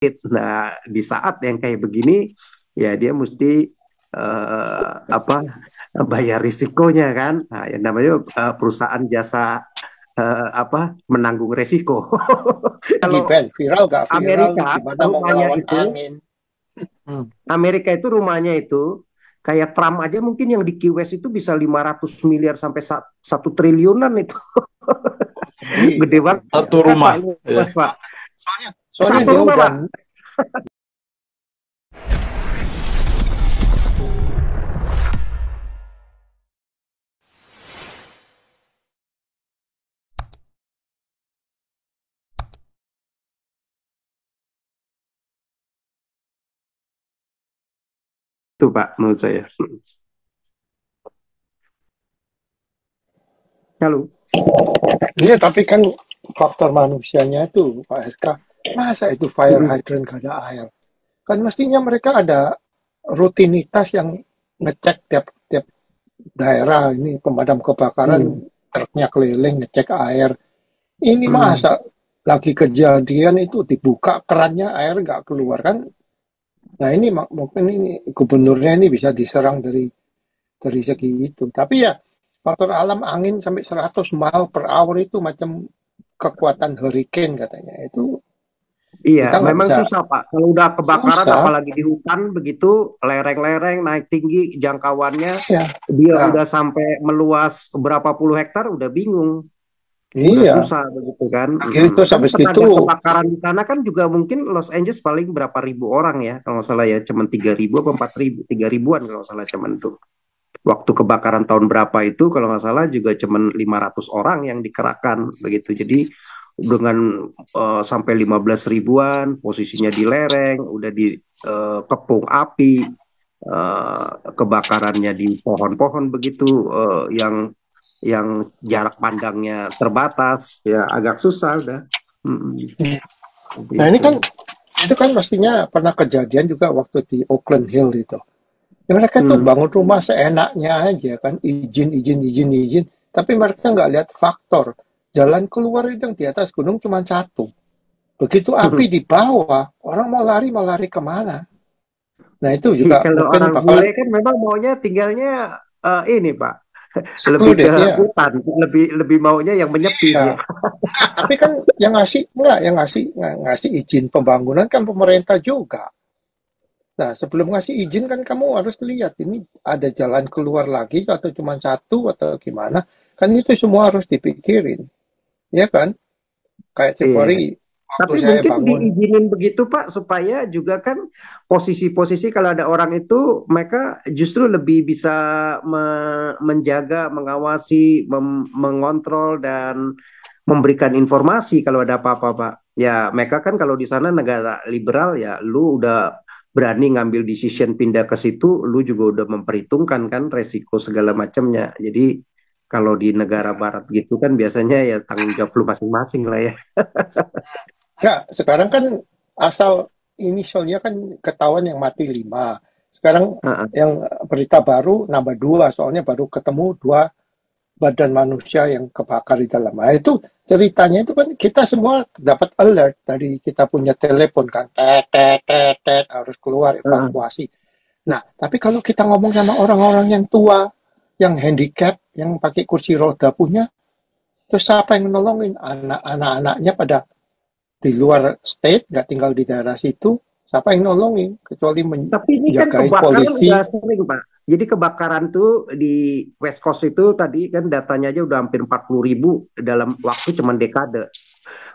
sakit. Nah, di saat yang kayak begini, ya dia mesti apa bayar risikonya kan. Nah, yang namanya perusahaan jasa apa menanggung resiko. Di Kalau band viral gak viral nih Amerika gimana mau rumahnya ngelawan itu, angin. Hmm. Amerika itu rumahnya itu kayak Trump aja mungkin yang di Key West itu bisa 500 miliar sampai 1 triliunan itu. Gede Iya, banget Satu Pak, rumah, luas ya. Pak. soalnya Satu dia rumah udah Pak. Itu Pak menurut saya. Halo. Iya, tapi kan faktor manusianya itu, Pak SK, masa itu fire Mm-mm. hydrant gak ada air? Kan mestinya mereka ada rutinitas yang ngecek tiap tiap daerah ini pemadam kebakaran Mm. truknya keliling ngecek air. Ini Mm. masa lagi kejadian itu dibuka kerannya air nggak keluar kan? Nah ini mungkin ini gubernurnya ini bisa diserang dari segi itu. Tapi ya faktor alam angin sampai 100 mile per hour itu macam kekuatan hurricane katanya. Itu Iya, kita nggak memang bisa susah Pak. Kalau udah kebakaran, susah apalagi di hutan begitu, lereng-lereng naik tinggi, jangkauannya ya. dia Nah, udah sampai meluas berapa puluh hektar, udah bingung, udah iya. susah begitu kan. Akhirnya Mm-mm. terus Kan habis gitu, tenaga kebakaran di sana kan juga mungkin Los Angeles paling berapa ribu orang ya, kalau nggak salah ya, cuman 3.000 atau 4.000, 3.000-an kalau nggak salah cuman tuh. Waktu kebakaran tahun berapa itu kalau nggak salah juga cuman 500 orang yang dikerahkan begitu. Jadi dengan sampai 15 ribuan posisinya di lereng, udah di kepung api, kebakarannya di pohon-pohon begitu, yang jarak pandangnya terbatas, ya agak susah udah. Mm-mm, nah ini gitu. kan itu kan mestinya pernah kejadian juga waktu di Oakland Hill itu. Ya, mereka tuh Mm. bangun rumah seenaknya aja kan, izin, izin, izin, izin. Tapi mereka nggak lihat faktor. Jalan keluar itu yang di atas gunung cuma satu. Begitu api di bawah, orang mau lari kemana? Nah itu juga Kalau mungkin orang bule bakalan kan memang maunya tinggalnya ini Pak, lebih ke secluded ya. hutan, lebih lebih maunya yang menyepi dia. Ya, tapi kan yang ngasih enggak, yang ngasih izin pembangunan kan pemerintah juga. Nah, sebelum ngasih izin kan kamu harus lihat ini ada jalan keluar lagi atau cuma satu atau gimana. Kan itu semua harus dipikirin, ya kan? Kayak Iya. Cipori waktu Tapi saya mungkin bangun, diizinin begitu Pak supaya juga kan posisi-posisi kalau ada orang itu mereka justru lebih bisa menjaga, mengawasi, mengontrol dan memberikan informasi kalau ada apa-apa Pak. Ya mereka kan kalau di sana negara liberal ya lu udah berani ngambil decision pindah ke situ, lu juga udah memperhitungkan kan resiko segala macamnya. Jadi kalau di negara barat gitu kan biasanya ya tanggung jawab lu masing-masing lah ya. enggak, sekarang kan asal inisialnya kan ketahuan yang mati 5. Sekarang yang berita baru nambah 2, soalnya baru ketemu 2 badan manusia yang kebakar di dalam. Nah, itu ceritanya itu kan kita semua dapat alert dari kita punya telepon kan, tet, tet, tet, tet, harus keluar evakuasi. Nah, tapi kalau kita ngomong sama orang-orang yang tua, yang handicap, yang pakai kursi roda punya, terus siapa yang nolongin? Anak-anaknya pada di luar state, nggak tinggal di daerah situ, siapa yang nolongin? Kecuali Tapi ini kan menjagain kebakaran polisi. udah sering, Pak. Jadi kebakaran tuh di West Coast itu tadi kan datanya aja udah hampir 40.000 dalam waktu cuman dekade.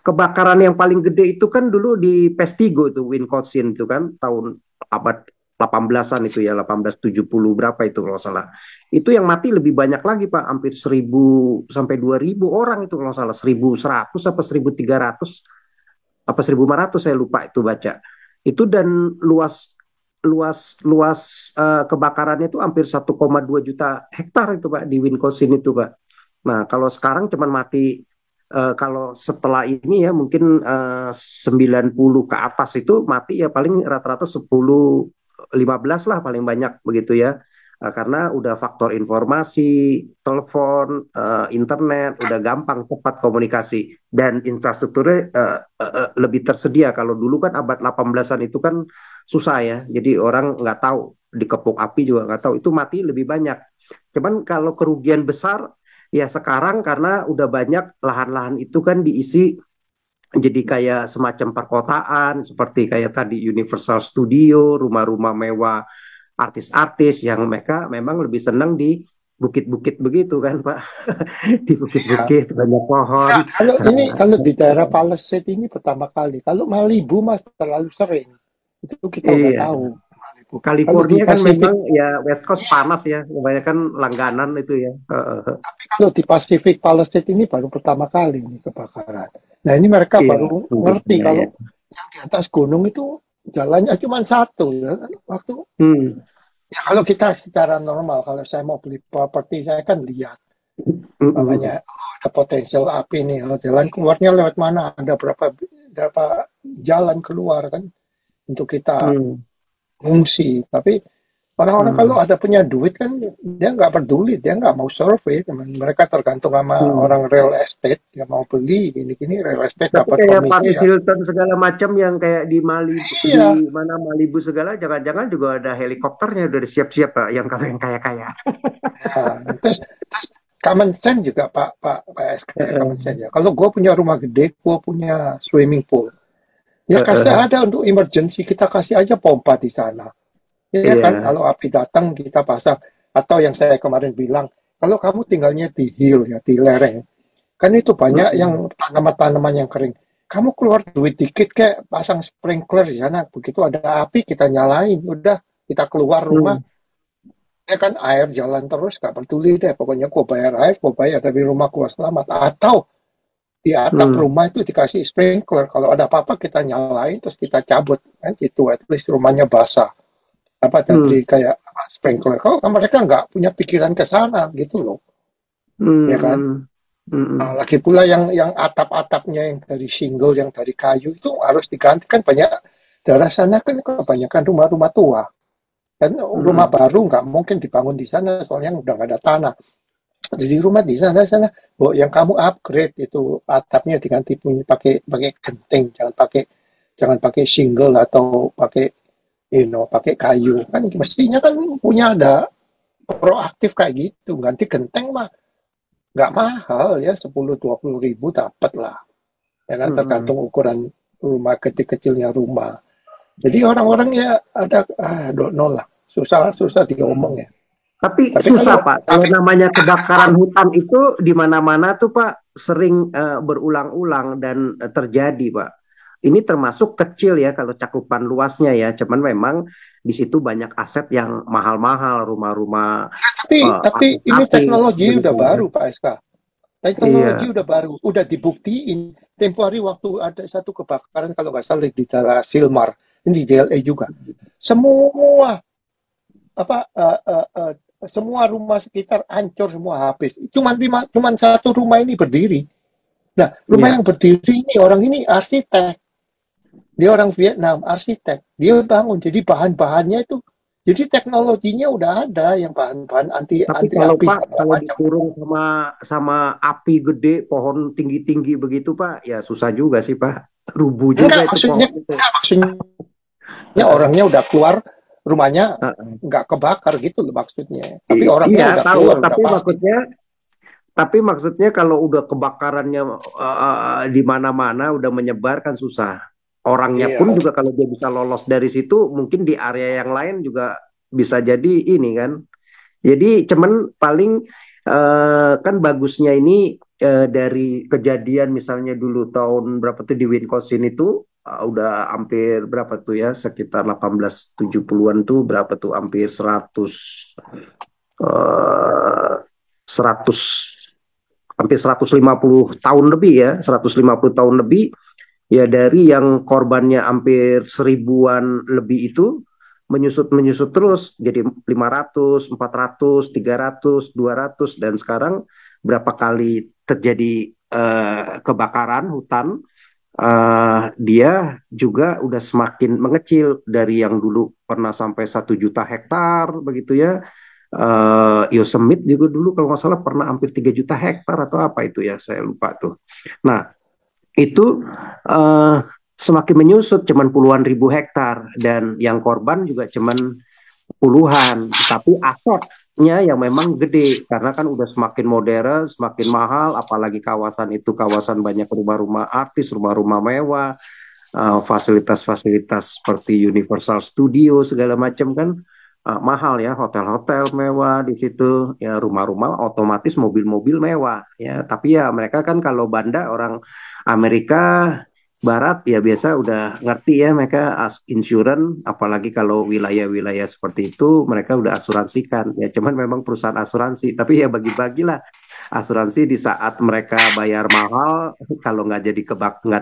Kebakaran yang paling gede itu kan dulu di Pestigo itu, Wisconsin itu kan tahun abad 18-an itu ya, 1870 berapa itu kalau salah. Itu yang mati lebih banyak lagi, Pak. Hampir 1.000 sampai 2.000 orang itu kalau salah. 1.100 apa 1.300 apa 1.500 saya lupa itu baca. Itu dan luas luas luas kebakarannya itu hampir 1,2 juta hektar itu Pak di Wisconsin itu Pak. Nah, kalau sekarang cuman mati kalau setelah ini ya mungkin 90 ke atas itu mati ya paling rata-rata 10 15 lah paling banyak begitu ya. karena udah faktor informasi, telepon, internet, udah gampang cepat komunikasi dan infrastrukturnya lebih tersedia. Kalau dulu kan abad 18-an itu kan susah ya, jadi orang nggak tahu dikepung api juga nggak tahu itu mati lebih banyak. Cuman kalau kerugian besar ya sekarang karena udah banyak lahan-lahan itu kan diisi jadi kayak semacam perkotaan seperti kayak tadi Universal Studio, rumah-rumah mewah artis-artis yang mereka memang lebih senang di bukit-bukit begitu kan Pak. Di Iya. bukit-bukit banyak pohon. Nah, kalau di daerah Palisade ini pertama kali. Kalau Malibu mas terlalu sering. Itu kita udah Iya, tahu Malibu. Kalau di California kan Pasifik, memang ya West Coast panas ya, kebanyakan langganan itu ya. kalau di Pasifik Palisade ini baru pertama kali ini kebakaran. Nah ini mereka Iya, baru mungkin ngerti ya, kalau ya. yang di atas gunung itu jalannya cuma satu ya kan? Waktu Hmm. ya kalau kita secara normal kalau saya mau beli properti saya kan lihat Hmm, hmm, hmm. namanya ada potensial api nih, oh, jalan keluarnya lewat mana, ada berapa jalan keluar kan untuk kita Hmm, fungsi. Tapi orang-orang kalau hmm, ada punya duit kan dia nggak peduli, dia nggak mau survei. Mereka tergantung sama hmm. orang real estate, dia mau beli gini-gini real estate Tapi dapat kayak komisi Paris ya. Hilton segala macam yang kayak di Malibu, Iya, di mana Malibu segala, jangan-jangan juga ada helikopternya udah siap-siap Pak, yang kalau yang kaya-kaya. ya. Terus common sense juga Pak SK common sense ya. Kalau gue punya rumah gede, gue punya swimming pool. Ya kasih ada untuk emergency, kita kasih aja pompa di sana. Ya kan, Iya. kalau api datang kita pasang. Atau yang saya kemarin bilang, kalau kamu tinggalnya di hill ya, di lereng, kan itu banyak Mm-mm. yang tanaman-tanaman yang kering. Kamu keluar duit dikit kayak pasang sprinkler di sana. Begitu ada api kita nyalain, udah kita keluar rumah, Mm. ya kan air jalan terus, gak peduli deh. Pokoknya gua bayar air, gua bayar dari rumah gua selamat. Atau di atap Mm. rumah itu dikasih sprinkler. Kalau ada apa-apa kita nyalain terus kita cabut kan itu at least rumahnya basah apa Mm. jadi kayak sprinkler. Kalau mereka nggak punya pikiran ke sana gitu loh, ya kan? Mm. Nah, Mm. lagi pula yang atap-atapnya yang dari shingle, yang dari kayu itu harus diganti kan banyak daerah sana kan kebanyakan rumah-rumah tua. Dan rumah Mm. baru nggak mungkin dibangun di sana soalnya udah nggak ada tanah. Jadi rumah di sana, oh, yang kamu upgrade itu atapnya diganti punya pakai pakai genting, jangan pakai shingle atau pakai pakai kayu kan mestinya kan punya ada proaktif kayak gitu ganti genteng mah nggak mahal ya 10-20 ribu dapat lah ya kan Mm. tergantung ukuran rumah kecil-kecilnya rumah jadi orang-orang ya ada don't know lah susah susah diomong ya Tapi tapi susah kalau Pak, kalau tapi namanya kebakaran hutan itu di mana-mana tuh Pak sering berulang-ulang dan terjadi Pak. Ini termasuk kecil ya kalau cakupan luasnya ya, cuman memang di situ banyak aset yang mahal-mahal, rumah-rumah tapi ini artis-artis teknologi udah begitu ya. baru Pak SK. Teknologi Iya. udah baru, udah dibuktiin. Tempo hari waktu ada satu kebakaran kalau nggak salah di daerah Silmar, ini di DLA juga. Semua apa semua rumah sekitar hancur semua habis. Cuman satu rumah ini berdiri. Nah, rumah Iya. yang berdiri ini orang ini arsitek. Dia orang Vietnam, arsitek. Dia bangun. Jadi bahan-bahannya itu jadi teknologinya udah ada yang bahan-bahan anti Tapi anti kalau api Pak, segala kalau macam. dikurung sama sama api gede, pohon tinggi-tinggi begitu Pak, ya susah juga sih Pak. Rubuh juga Enggak itu maksudnya pohon itu. enggak maksudnya Heeh, orangnya udah keluar rumahnya heeh. nggak kebakar gitu loh maksudnya. Tapi orangnya Iya, udah tahu. keluar udah pasti. Tapi maksudnya kalau udah kebakarannya di mana-mana, udah menyebar kan susah. Orangnya pun Iya. juga kalau dia bisa lolos dari situ, mungkin di area yang lain juga bisa jadi ini kan. Jadi cuman paling kan bagusnya ini dari kejadian misalnya dulu tahun berapa tuh di Wisconsin itu udah hampir berapa tuh ya sekitar 1870-an tuh berapa tuh hampir 100 100 hampir 150 tahun lebih ya 150 tahun lebih ya dari yang korbannya hampir seribuan lebih itu menyusut terus jadi 500, 400, 300, 200 dan sekarang berapa kali terjadi kebakaran hutan dia juga udah semakin mengecil dari yang dulu pernah sampai 1 juta hektar begitu ya Yosemite juga dulu kalau nggak salah pernah hampir 3 juta hektar atau apa itu ya, saya lupa tuh. Nah, itu uh, semakin menyusut cuman puluhan ribu hektar dan yang korban juga cuman puluhan, tapi asetnya yang memang gede karena kan udah semakin modern, semakin mahal, apalagi kawasan itu kawasan banyak rumah-rumah artis, rumah-rumah mewah, fasilitas-fasilitas seperti Universal Studio segala macam kan mahal ya, hotel-hotel mewah di situ, ya rumah-rumah otomatis mobil-mobil mewah ya, tapi ya mereka kan kalau Banda orang Amerika Barat ya biasa udah ngerti ya mereka insurance, apalagi kalau wilayah-wilayah seperti itu mereka udah asuransikan ya, cuman memang perusahaan asuransi tapi ya bagi-bagilah asuransi di saat mereka bayar mahal, kalau nggak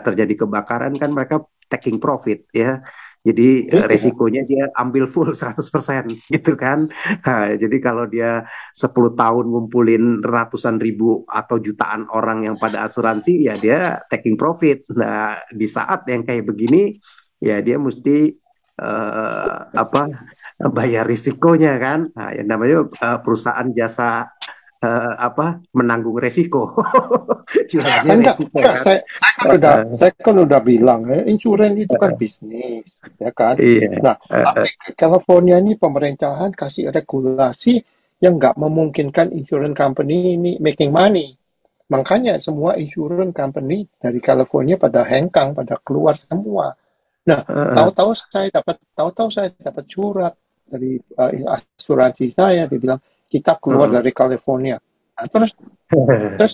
terjadi kebakaran kan mereka taking profit ya. Jadi Iya. resikonya dia ambil full 100% gitu kan. Nah, jadi kalau dia 10 tahun ngumpulin ratusan ribu atau jutaan orang yang pada asuransi ya dia taking profit. Nah, di saat yang kayak begini ya dia mesti apa bayar risikonya kan. Nah, yang namanya perusahaan jasa apa menanggung resiko. Jualannya Enggak, resiko enggak. kan. Saya kan udah bilang, insurance itu kan bisnis, ya kan. Iya. Nah, tapi California ini pemerintahan kasih regulasi yang nggak memungkinkan insurance company ini making money. Makanya semua insurance company dari California pada hengkang, pada keluar semua. Nah, tahu-tahu saya dapat surat dari asuransi saya, dia bilang kita keluar dari California. Nah, terus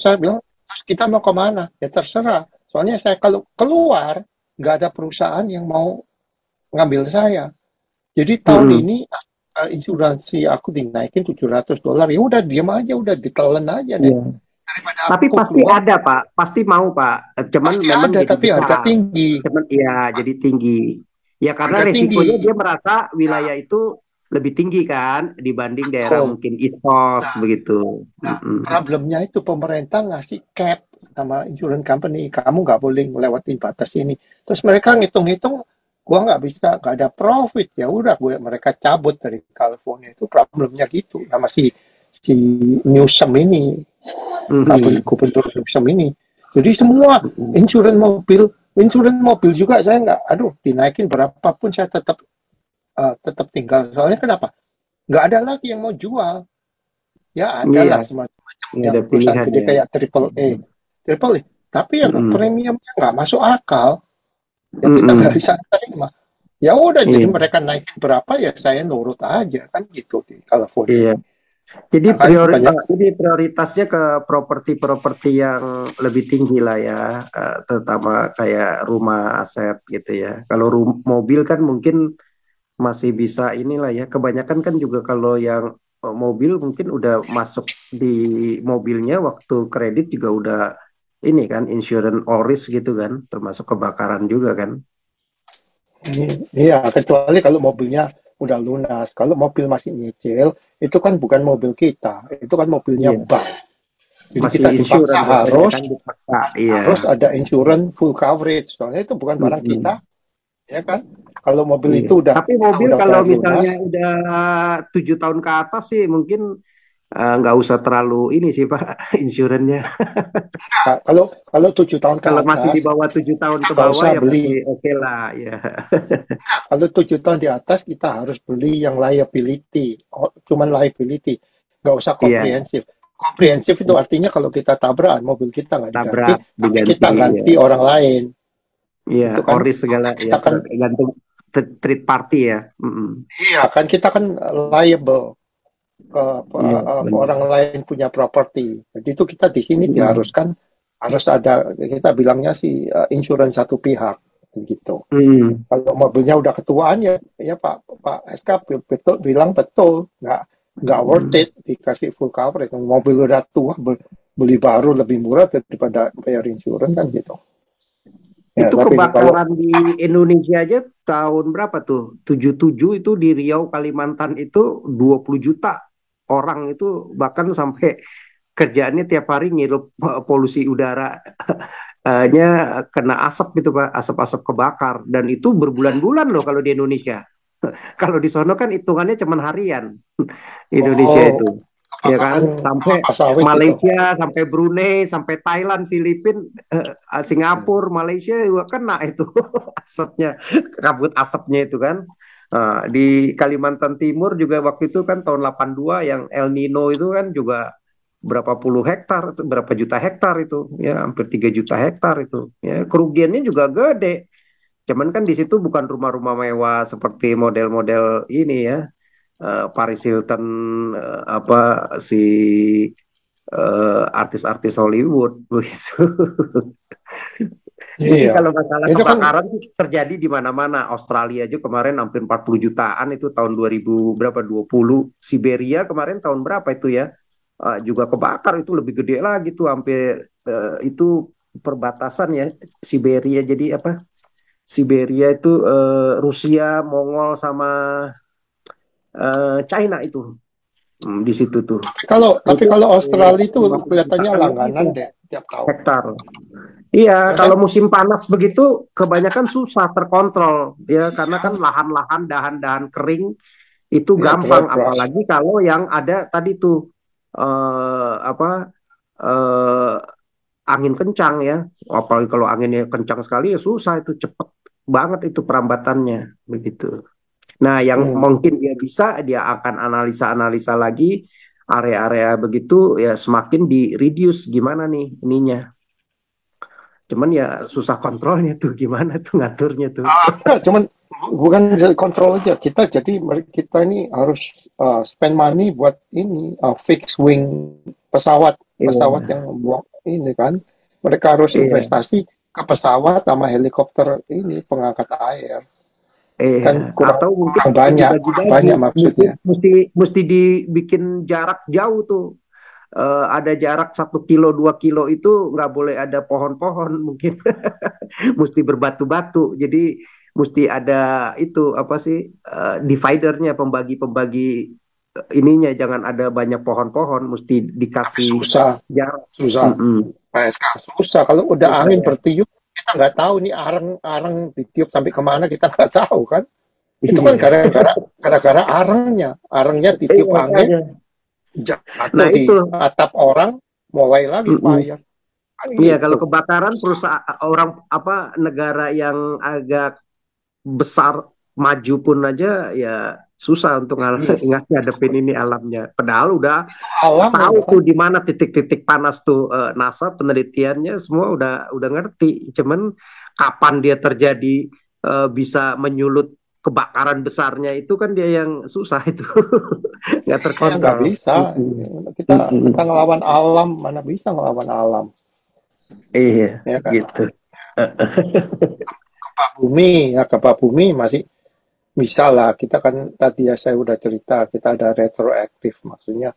saya bilang, terus kita mau kemana? Ya terserah. Soalnya saya kalau keluar, nggak ada perusahaan yang mau ngambil saya. Jadi tahun ini insuransi aku dinaikin $700. Ya udah diam aja, udah ditelan aja deh. Iya. Daripada Tapi aku pasti keluar, ada Pak, pasti mau Pak. Cuman pasti memang ada, jadi tapi harga besar. tinggi. Cuman iya jadi tinggi. Ya karena Harga resikonya tinggi. dia merasa Nah, wilayah itu lebih tinggi kan dibanding daerah betul. mungkin East Coast Nah, begitu. nah, problemnya itu pemerintah ngasih cap sama insurance company, kamu nggak boleh ngelewatin batas ini. Terus mereka ngitung-ngitung, gua nggak bisa, nggak ada profit. Ya udah, mereka cabut dari California. Itu problemnya gitu. Sama si Newsom ini, Mm-mm. gubernur Newsom ini. Jadi semua Mm-mm. insurance mobil juga saya nggak, aduh, dinaikin berapapun saya tetap tinggal. Soalnya kenapa? Nggak ada lagi yang mau jual. Ya ada Iya, lah semacam nggak yang ada perusahaan pilihan gede ya. kayak Triple A. Mm-mm. Triple A. Tapi ya Mm-mm. premiumnya nggak masuk akal. Ya kita nggak Mm-mm. bisa terima. Ya udah, jadi Iya, mereka naikin berapa ya saya nurut aja kan gitu di California iya. ini. Jadi Makanya banyak. ini prioritasnya ke properti-properti yang lebih tinggi lah ya, terutama kayak rumah aset gitu ya. Kalau mobil kan mungkin masih bisa inilah ya. Kebanyakan kan juga kalau yang mobil mungkin udah masuk di mobilnya waktu kredit juga udah ini kan insurance all risk gitu kan, termasuk kebakaran juga kan. Iya, kecuali kalau mobilnya udah lunas. Kalau mobil masih nyicil, itu kan bukan mobil kita, itu kan mobilnya Iya, bank. Jadi masih kita dipaksa insurance biasanya harus kan dipaksa. Iya. harus ada insurance full coverage. Soalnya itu bukan barang kita, Mm-mm. ya kan? Kalau mobil Iya. itu Tapi kita mobil udah kalau bayar lunas, misalnya udah 7 tahun ke atas sih mungkin nggak usah terlalu ini sih Pak insurannya. nah, kalau 7 tahun ke Kalau masih di atas bawah 7 tahun kita ke nggak bawah usah ya beli. masih oke lah ya. Kalau 7 tahun di atas kita harus beli yang liability, cuman liability, nggak usah Iya, komprehensif. Komprehensif itu artinya kalau kita tabrakan mobil kita nggak diganti, tabrak tapi diganti kita ya. ganti orang lain. Iya, Itu kan oris segala ya kita kan, tergantung third party ya. Mm-mm. iya kan, kita kan liable ke Iya, benar. orang lain punya properti. Jadi itu kita di sini Mm-mm. diharuskan harus ada, kita bilangnya sih insurans satu pihak gitu. Mm-mm. Kalau mobilnya udah ketuaan ya, ya Pak SK betul bilang betul, nggak worth Mm-mm. it dikasih full coverage. Mobil udah tua, beli baru lebih murah daripada bayar insurans kan gitu. Ya Itu tapi kalau kebakaran di Indonesia aja tahun berapa tuh? 77 itu di Riau, Kalimantan itu 20 juta orang itu bahkan sampai kerjaannya tiap hari ngirup polusi udara nya kena asap gitu Pak, asap-asap kebakar dan itu berbulan-bulan loh kalau di Indonesia. Kalau di sono kan hitungannya cuman harian. Indonesia Oh, itu. Ya kan, kebakaran sampai kelapa sawit itu. Malaysia, sampai Brunei, sampai Thailand, Filipina, Hmm. Singapura, Malaysia juga kena itu asapnya, kabut asapnya itu kan. Di Kalimantan Timur juga waktu itu kan tahun 82 yang El Nino itu kan juga berapa puluh hektar, berapa juta hektar itu, ya hampir 3 juta hektar itu. Ya, kerugiannya juga gede. Cuman kan di situ bukan rumah-rumah mewah seperti model-model ini ya, Paris Hilton, apa si artis-artis Hollywood begitu. Jadi Iya, kalau masalah itu kan kebakaran itu terjadi di mana-mana. Australia aja kemarin hampir 40 jutaan itu tahun 2000 berapa 20. Siberia kemarin tahun berapa itu ya? Juga kebakar itu lebih gede lagi tuh hampir itu perbatasan ya Siberia jadi apa? Siberia itu Rusia, Mongol sama China itu. Di situ tuh. tapi Itu kalau Australia itu 50 kelihatannya jutaan lebih langganan tuh deh tiap tahun. hektar. Iya, Ya kalau kan? musim panas begitu kebanyakan susah terkontrol ya karena kan lahan-lahan dahan-dahan kering itu Ya dry gampang brush. apalagi kalau yang ada tadi tuh apa eh, angin kencang ya. Apalagi kalau anginnya kencang sekali ya susah itu cepet banget itu perambatannya begitu. Nah, yang Hmm. mungkin dia bisa, dia akan analisa-analisa lagi area-area begitu, ya semakin di reduce gimana nih ininya. Cuman ya susah kontrolnya tuh, gimana tuh ngaturnya tuh. Enggak, cuman bukan dari kontrol aja. Kita ini harus spend money buat ini fixed wing pesawat pesawat Iya, yang buat ini kan. Mereka harus iya, investasi ke pesawat sama helikopter ini pengangkat air. iya. Kan kurang Atau mungkin kurang bisa banyak, kurang dibagi-bagi. banyak Mungkin maksudnya. mesti mesti dibikin jarak jauh tuh. Ada jarak 1 kilo 2 kilo itu nggak boleh ada pohon-pohon mungkin mesti berbatu-batu jadi mesti ada itu apa sih dividernya pembagi-pembagi ininya jangan ada banyak pohon-pohon mesti Tapi dikasih susah, jarak. susah. Mm-mm. PSK susah. Kalau udah Susah angin ya. bertiup, kita nggak tahu nih arang-arang ditiup sampai kemana kita nggak tahu kan. Itu kan Iya. gara-gara arangnya Iya ditiup angin, makanya. jatuh Nah di itu. atap orang, mulai lagi Mm-mm. fire. Kan Iya kalau gitu. kebakaran perusahaan orang apa negara yang agak besar maju pun aja ya susah untuk Yes. ngadepin ini alamnya. Padahal udah Alam tahu itu kan. tuh di mana titik-titik panas tuh NASA penelitiannya semua udah ngerti. Cuman kapan dia terjadi bisa menyulut kebakaran besarnya itu kan dia yang susah itu nggak Ya nggak terkontrol. bisa. Mm-mm. Kita Mm-mm. ngelawan alam, mana bisa ngelawan alam. Iya Ya kan? gitu. Gempa bumi, ya gempa bumi masih bisa lah. Kita kan tadi ya saya udah cerita, kita ada retroaktif. Maksudnya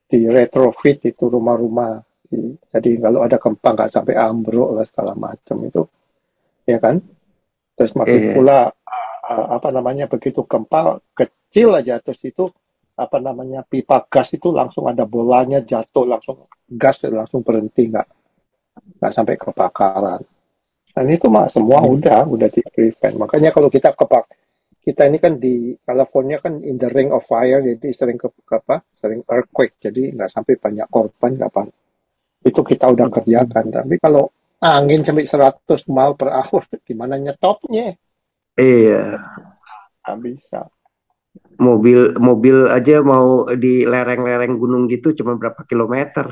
di retrofit itu rumah-rumah. Jadi kalau ada gempa nggak sampai ambruk lah segala macam itu, ya kan? Terus makin Iya. pula apa namanya begitu gempa kecil aja terus itu apa namanya pipa gas itu langsung ada bolanya jatuh langsung gas langsung berhenti nggak sampai kebakaran. Dan itu mah semua udah di prevent. Makanya kalau kita ini kan di California kan in the ring of fire jadi sering sering earthquake jadi nggak sampai banyak korban nggak apa itu kita udah kerjakan tapi kalau angin sampai 100 mile per hour gimana nyetopnya Iya. nggak bisa. Mobil mobil aja mau di lereng-lereng gunung gitu cuma berapa kilometer.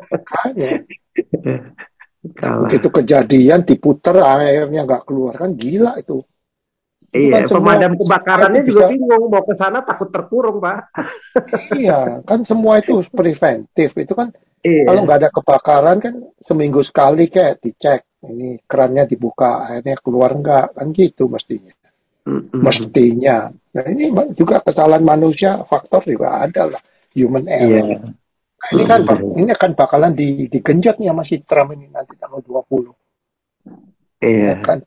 Makanya begitu Kalah. kejadian diputer airnya nggak keluar kan gila itu Iya, kan semua pemadam semua itu kebakarannya juga bisa. bingung mau ke sana takut terkurung, Pak. Iya kan semua itu preventif itu kan kalau Iya. nggak ada kebakaran kan seminggu sekali kayak dicek ini kerannya dibuka airnya keluar nggak kan gitu mestinya Mm-mm. mestinya. Nah ini juga kesalahan manusia faktor juga ada lah human Iya. error. Nah, Mm-mm. ini akan bakalan digenjot nih sama si Trump ini nanti tanggal 20 ya Iya. kan.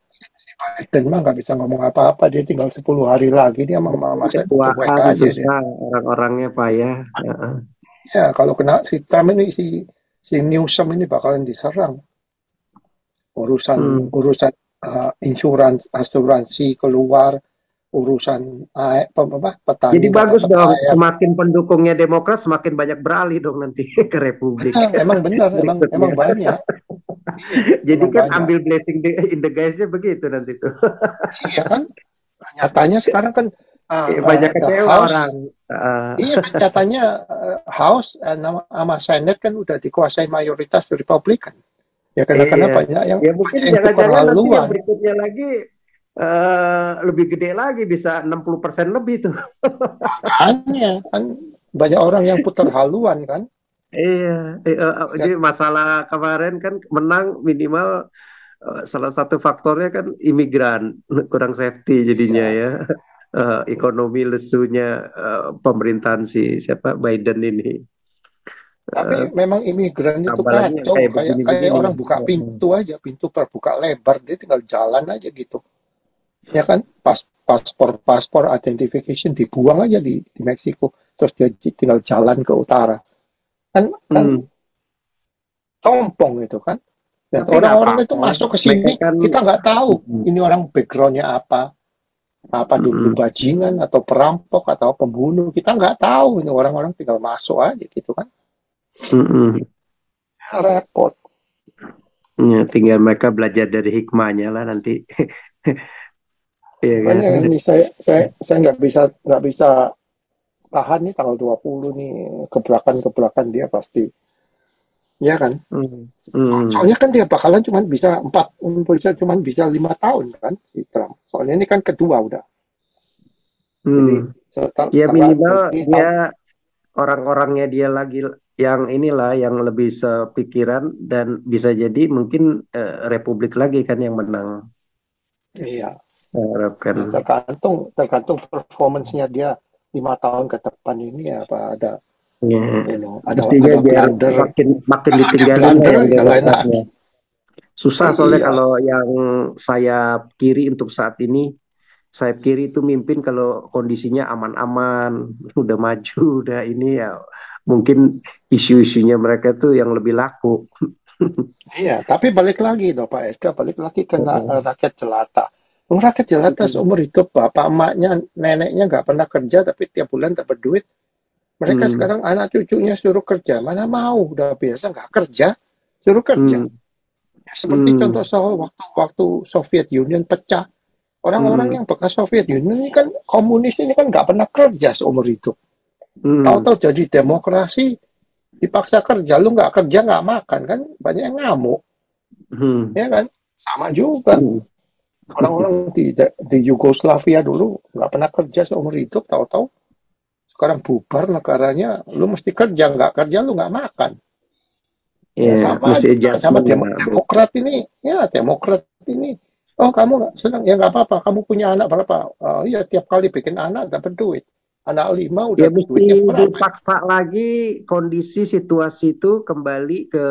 Biden mah nggak bisa ngomong apa-apa dia tinggal 10 hari lagi dia sama mama saya cuek Ketuaan aja dia. susah orang-orangnya, Pak ya. Heeh. Ya kalau kena si Trump ini si Newsom ini bakalan diserang urusan Hmm. urusan asuransi keluar urusan petani. Jadi bagus dong, semakin pendukungnya Demokrat semakin banyak beralih dong nanti ke Republik. Emang benar, emang banyak. Jadi emang kan banyak. Ambil blessing in the guys-nya begitu nanti tuh. Iya kan, nyatanya sekarang kan banyak kecewa orang. Iya kan nyatanya House sama Senate kan udah dikuasai mayoritas Republikan. Ya karena banyak yang ya mungkin jangan-jangan nanti yang berikutnya lagi lebih gede lagi, bisa 60% lebih tuh. Makanya kan banyak orang yang putar haluan kan. Iya, jadi masalah kemarin kan menang minimal salah satu faktornya kan imigran, kurang safety jadinya ya. Ekonomi lesunya pemerintahan siapa Biden ini. Tapi memang imigran itu kacau, kayak orang buka pintu aja, pintu terbuka lebar, dia tinggal jalan aja gitu. Ya kan, paspor identification dibuang aja di Meksiko, terus dia tinggal jalan ke utara. Kan compong itu kan. Dan orang-orang itu masuk ke sini, kita nggak tahu ini orang backgroundnya apa dulu bajingan atau perampok atau pembunuh, kita nggak tahu. Ini orang-orang tinggal masuk aja gitu kan. Repot. Ya, tinggal mereka belajar dari hikmahnya lah nanti. Ya, kan? Ini saya nggak bisa tahan nih tanggal 20 nih, gebrakan dia pasti. Ya kan? Soalnya kan dia bakalan cuma bisa 5 tahun kan si Trump. Soalnya ini kan kedua udah. Jadi, ya minimal dia orang-orangnya dia lagi yang inilah yang lebih sepikiran, dan bisa jadi mungkin Republik lagi kan yang menang. Iya. Harapkan. Tergantung performance-nya dia 5 tahun ke depan ini apa ada. Ada makin ditinggalin yang susah soalnya. Kalau yang sayap kiri untuk saat ini, sayap kiri itu mimpin kalau kondisinya aman-aman, udah maju, udah ini ya mungkin isu-isunya mereka tuh yang lebih laku. Iya, tapi balik lagi dong Pak SK, balik lagi ke rakyat jelata. Rakyat jelata seumur hidup bapak emaknya neneknya nggak pernah kerja tapi tiap bulan dapat duit. Mereka sekarang anak cucunya suruh kerja, mana mau, udah biasa nggak kerja, suruh kerja. Ya, seperti contoh soal waktu Soviet Union pecah, orang-orang yang bekas Soviet Union ini kan komunis ini kan nggak pernah kerja seumur hidup. Tahu-tahu jadi demokrasi, dipaksa kerja, lu nggak kerja nggak makan kan, banyak yang ngamuk, ya kan, sama juga. Orang-orang di Yugoslavia dulu nggak pernah kerja seumur hidup, tahu-tahu sekarang bubar negaranya, lu mesti kerja, nggak kerja lu nggak makan. Sama Demokrat ini, oh kamu nggak senang, ya nggak apa-apa, kamu punya anak berapa? Iya tiap kali bikin anak dapat duit, anak 5 udah duitnya dipaksa lagi kondisi situasi itu kembali ke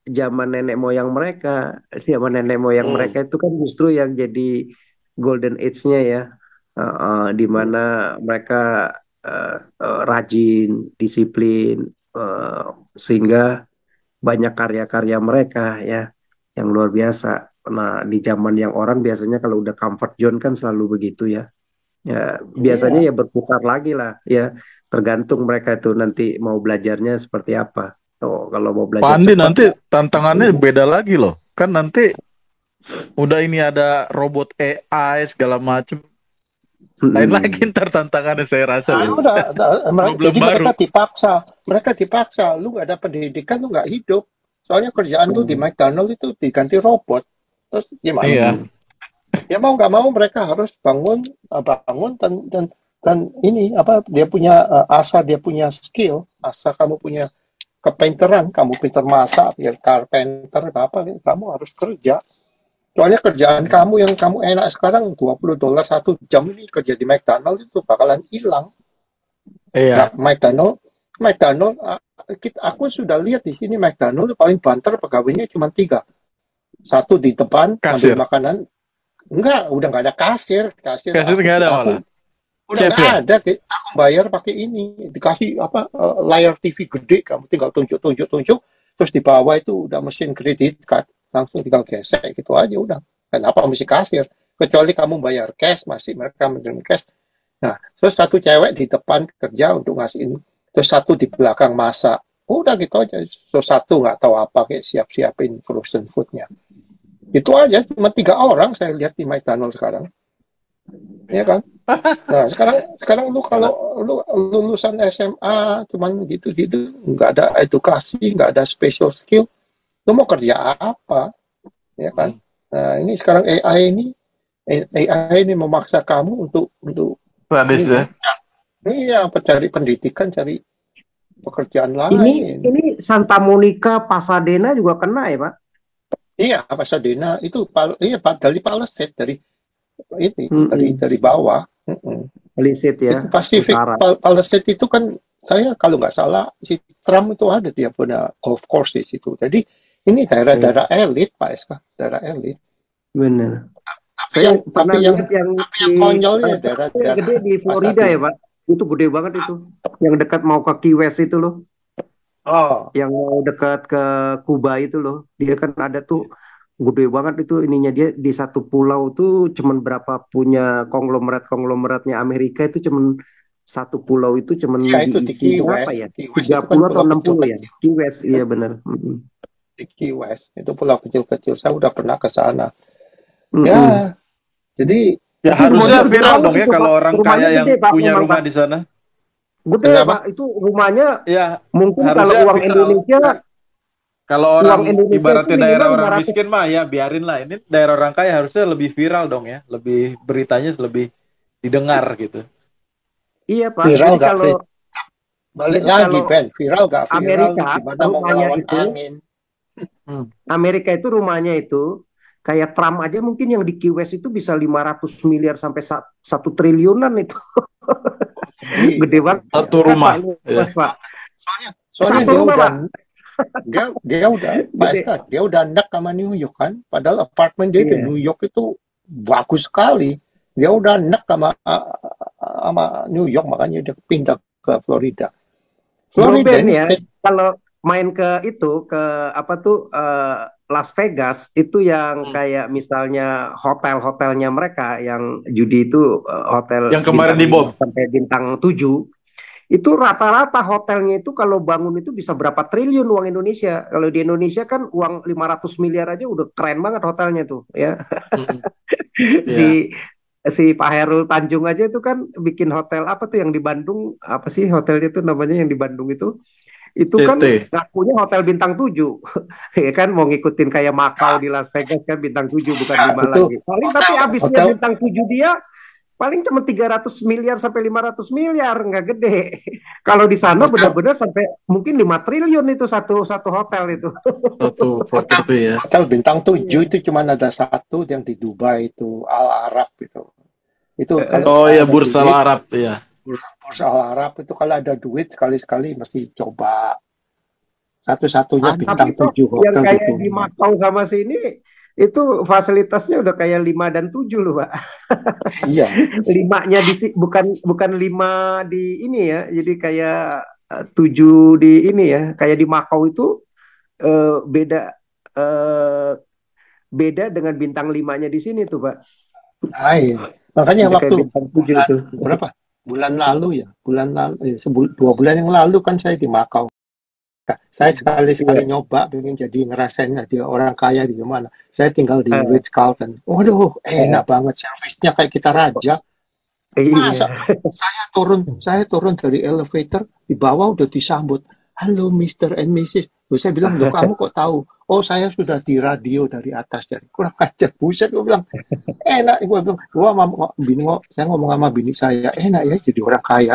zaman nenek moyang mereka. Zaman nenek moyang mereka itu kan justru yang jadi golden age-nya ya, di mana mereka rajin, disiplin, sehingga banyak karya-karya mereka ya yang luar biasa. Nah, di zaman yang orang biasanya kalau udah comfort zone kan selalu begitu ya. Ya biasanya ya berputar lagi lah ya, tergantung mereka itu nanti mau belajarnya seperti apa. Kalau mau belajar Pak Andi nanti tantangannya beda lagi loh. Kan nanti udah ini ada robot AI segala macam. Lain lagi ntar tantangannya saya rasa. Jadi mereka dipaksa. Lu nggak ada pendidikan, lu nggak hidup. Soalnya kerjaan lu di McDonald itu diganti robot. Terus gimana? Iya. Ya mau nggak mau mereka harus bangun dan ini apa? Dia punya asa, dia punya skill. Asa kamu punya kepainteran, kamu pintar masak, ya carpenter apa, kamu harus kerja. Soalnya kerjaan kamu yang kamu enak sekarang $20 1 jam ini kerja di McDonald itu bakalan hilang. Iya. Nah, McDonald, aku sudah lihat di sini McDonald paling banter pegawainya cuma 3. Satu di depan ambil makanan. Enggak, udah nggak ada kasir. Kasir nggak ada malah. Udah nggak ada, aku bayar pakai ini, dikasih layar TV gede, kamu tinggal tunjuk, terus di bawah itu udah mesin kredit card, langsung tinggal gesek gitu aja udah. Kenapa mesti kasir? kecuali kamu bayar cash, masih mereka menerima cash. Nah, terus satu cewek di depan kerja untuk ngasihin, terus satu di belakang masak. Udah gitu aja. So satu nggak tahu apa kayak siap-siapin frozen foodnya. Itu aja, cuma 3 orang saya lihat di McDonald sekarang. Ya kan? Nah, sekarang lu kalau lu lulusan SMA cuman gitu-gitu, nggak ada edukasi, nggak ada special skill, lu mau kerja apa? Ya kan? Nah, ini sekarang AI ini memaksa kamu untuk Sadis ya. iya, cari pendidikan, cari pekerjaan Ini lain. Santa Monica, Pasadena juga kena ya, Pak? Iya, Pasadena itu iya dari Palisade, dari bawah. Palisade ya, Itu Pacific utara. Palisade itu kan, saya kalau nggak salah si Trump itu ada, dia punya golf course di situ. Jadi ini daerah-daerah elit, Pak SK, daerah elit. Bener. Tapi Saya yang pernah tapi yang lihat yang tapi yang konyolnya yang daerah-daerah gede di Florida ya, Pak. Itu gede banget itu. Yang dekat mau ke Key West itu loh. Oh, Yang mau dekat ke Kuba itu loh. Dia kan ada tuh gede banget itu ininya, dia di satu pulau tuh cuman berapa punya konglomeratnya Amerika itu cuman satu pulau itu cuman iya itu di diisi Key berapa West. ya? Key West tiga itu kan puluh atau pulau 60 ya? kecil-kecil. Key West, iya benar. Di Key West itu pulau kecil-kecil. Saya udah pernah ke sana. Mm-mm. Ya, jadi Ya Tapi harusnya rumahnya gede viral banget dong ya itu, Pak. kalau orang Rumahnya kaya yang gede, Pak, punya memang, rumah Pak. di sana. Gede, Pak. kenapa? Itu rumahnya Ya mungkin kalau harusnya uang viral. Indonesia, Kalau uang orang Indonesia itu ibaratnya daerah minimal orang 500. miskin mah ya biarin lah. Ini daerah orang kaya harusnya lebih viral dong ya. Lebih beritanya lebih didengar gitu. Iya, Pak. Viral nggak? Balik Jadi lagi, kalau Ben. Viral nggak viral nih, Amerika gimana mau rumahnya ngelawan itu, angin? Amerika itu rumahnya itu kayak Trump aja mungkin yang di Key West itu bisa 500 miliar sampai 1 triliunan itu. Gede Iya. banget Satu kan, Pak, rumah. Ya. luas, Pak. Soalnya Satu dia rumah, udah Pak. dia udah Pak Gede. Eka, dia udah enak sama New York kan. Padahal apartemen dia di Iya. New York itu bagus sekali. Dia udah enak sama New York, makanya dia pindah ke Florida. Bro Florida Ben ini ya, state. kalau main ke itu ke apa tuh Las Vegas itu yang kayak misalnya hotel-hotelnya mereka yang judi itu hotel Yang kemarin bintang di 5 Bob. sampai bintang 7 itu rata-rata hotelnya itu kalau bangun itu bisa berapa triliun uang Indonesia. Kalau di Indonesia kan uang 500 miliar aja udah keren banget hotelnya tuh ya. Ya. Si si Pak Herul Tanjung aja itu kan bikin hotel apa tuh yang di Bandung, apa sih hotelnya itu namanya yang di Bandung itu kan CT. ngakunya hotel bintang 7. Ya kan mau ngikutin kayak Macau di Las Vegas kan bintang 7 bukan Ya, 5 itu lagi. Paling tapi habisnya hotel bintang 7 dia paling cuma 300 miliar sampai 500 miliar, nggak gede. Kalau di sana hotel benar-benar sampai mungkin 5 triliun itu satu satu hotel itu. Satu properti ya. hotel bintang 7 Iya. itu cuma ada satu yang di Dubai itu Al Arab gitu. Itu kalau Oh ya ada Bursa duit, Arab ya. Bursa Al Arab itu kalau ada duit sekali-sekali mesti coba. Satu-satunya Tapi bintang itu 7 yang hotel di kayak di dunia. Macau sama sini itu fasilitasnya udah kayak 5 dan 7 loh, Pak. Iya, Limanya bukan bukan 5 di ini ya. Jadi kayak 7 di ini ya. Kayak di Macau itu beda eh, beda dengan bintang 5-nya di sini tuh, Pak. lain. Makanya Beda kayak waktu bintang 7 bulan itu. berapa? Bulan lalu ya, 2 bulan yang lalu kan saya di Makau. Nah, saya sekali-sekali Iya. nyoba, pengen jadi ngerasain dia orang kaya di mana. Saya tinggal di Eh, Ritz-Carlton. Waduh, enak banget, servisnya kayak kita raja. Masa iya. saya turun dari elevator, di bawah udah disambut. Halo Mr. and Mrs. Terus saya bilang, loh kamu kok tahu? Oh saya sudah di radio dari atas. Jadi kurang ajar, buset. Gue bilang, enak. Gue bilang, saya ngomong sama bini saya, enak ya jadi orang kaya.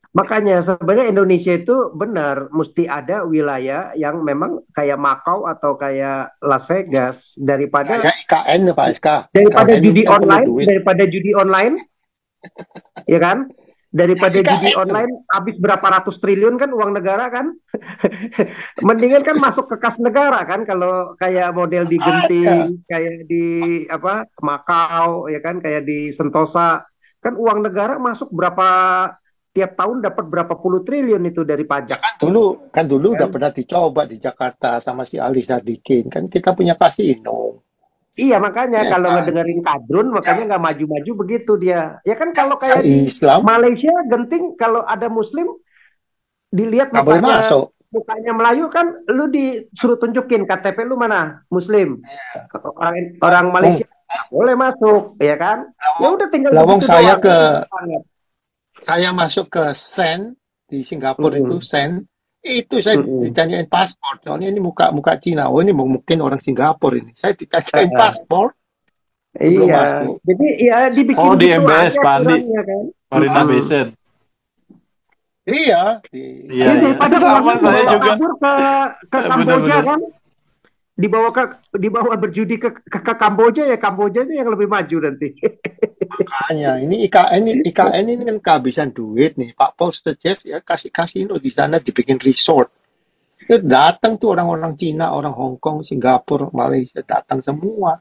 Makanya sebenarnya Indonesia itu benar mesti ada wilayah yang memang kayak Macau atau kayak Las Vegas Kayak IKN Pak SK. daripada IKN judi itu kan perlu online duit. ya kan, daripada judi IKN. online habis berapa ratus triliun kan uang negara kan. Mendingan kan masuk ke kas negara kan kalau kayak model di Genting, kayak di apa Macau ya kan, kayak di Sentosa kan uang negara masuk berapa tiap tahun dapat berapa puluh triliun itu dari pajak. Dulu udah Kan? pernah dicoba di Jakarta sama si Ali Sadikin. Kan kita punya kasino. Iya makanya Ya kalau kan? ngedengerin kadrun makanya nggak maju-maju begitu dia. Ya kan kalau kayak di Islam Malaysia genting kalau ada Muslim dilihat nggak boleh mukanya masuk. mukanya Melayu kan lu disuruh tunjukin KTP lu mana Muslim. Orang orang Wong, Malaysia nggak boleh masuk, ya kan? Ya udah tinggal lawang begitu saya doang. ke Kan easy banget. saya masuk ke Sen di Singapura itu Mm-mm. Sen itu saya Mm-mm. ditanyain paspor soalnya ini muka Cina, oh ini mungkin orang Singapura ini, saya Eh, ditanyain eh. paspor sebelum Iya, masuk. jadi ya dibikin Oh, di gitu MBS aja Pak Andi, aturannya kan. Marina Mm-mm. Besen. Iya di Iya, Iya sana. iya. daripada Sama orangnya saya dibawa juga. kabur ke Kamboja Bener-bener. kan, dibawa berjudi ke Kamboja ya Kamboja itu yang lebih maju nanti. Makanya ini IKN ini kan kehabisan duit nih. Pak Paul suggest ya kasih kasino di sana dibikin resort. Itu datang tuh orang-orang Cina, orang Hong Kong, Singapura, Malaysia datang semua.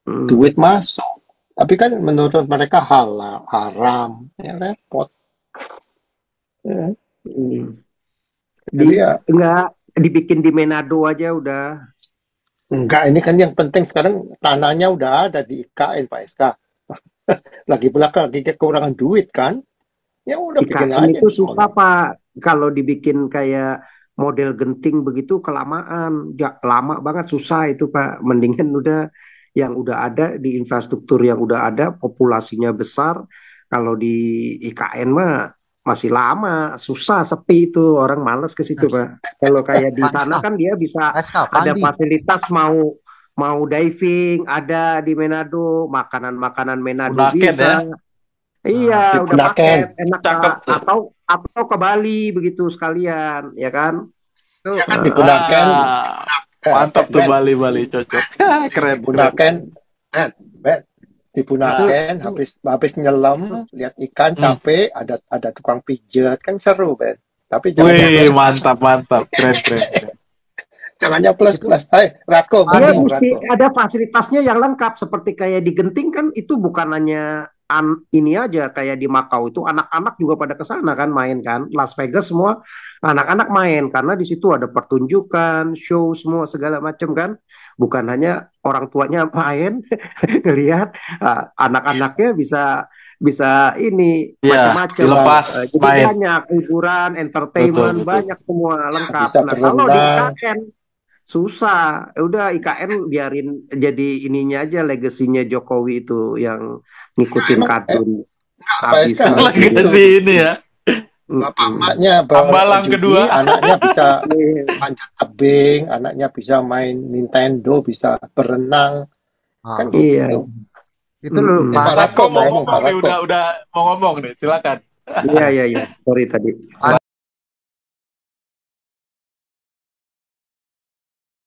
Hmm. Duit masuk. Tapi kan menurut mereka halal, haram, ya repot. Ya. Hmm. Jadi ya Enggak dibikin di Manado aja udah. enggak, ini kan yang penting sekarang tanahnya udah ada di IKN Pak SK. Lagi belakang lagi kekurangan duit kan? Ya udah bikin IKN aja itu di susah sana. Pak. Kalau dibikin kayak model genting begitu kelamaan, lama banget susah itu Pak. Mendingan udah yang udah ada di infrastruktur yang udah ada, populasinya besar. Kalau di IKN mah masih lama, susah, sepi itu orang males ke situ Pak. Kalau kayak di Pak sana SK, kan dia bisa Pak SK, ada Pandi. fasilitas mau mau diving, ada di Manado, makanan-makanan Manado Bunaken ya. bisa. Iya, Di udah Bunaken. paket, enak Cakep tuh. atau ke Bali begitu sekalian, ya kan? Itu Ya kan di Eh, Bunaken, Ah, mantap tuh Bet, Bali cocok. di Keren, keren. Bunaken, Bet, di itu Bunaken itu habis nyelam lihat ikan Hmm. capek ada tukang pijet kan seru Ben. Tapi jangan Wih, nyaples, mantap. Keren. jangan nyaples plus. Ratko dia ngomong mesti Ratko. ada fasilitasnya yang lengkap seperti kayak di Genting kan itu bukan hanya ini aja kayak di Makau itu anak-anak juga pada ke sana kan main kan Las Vegas semua anak-anak main karena di situ ada pertunjukan, show semua segala macam kan bukan hanya orang tuanya main ngelihat anak-anaknya bisa bisa ini Iya, macam-macam. dilepas Jadi main. banyak hiburan, entertainment Betul. banyak semua Ya, lengkap. bisa Nah kalau di berenang. IKN susah. Udah IKN biarin jadi ininya aja legasinya Jokowi itu yang ngikutin Emang kadrun Pak SK habisin Lagi itu. ke sini ya. bapak Mm-mm. emaknya Hambalang berjudi, kedua. anaknya bisa Iya. panjat tebing, anaknya bisa main Nintendo, bisa berenang, kan ah, Iya. gitu. itu lu Mm-mm. Pak Pak Ratko Mau ngomong, ngomong Pak nih, Ratko. udah mau ngomong nih, silakan. Iya, iya, iya. Sorry tadi.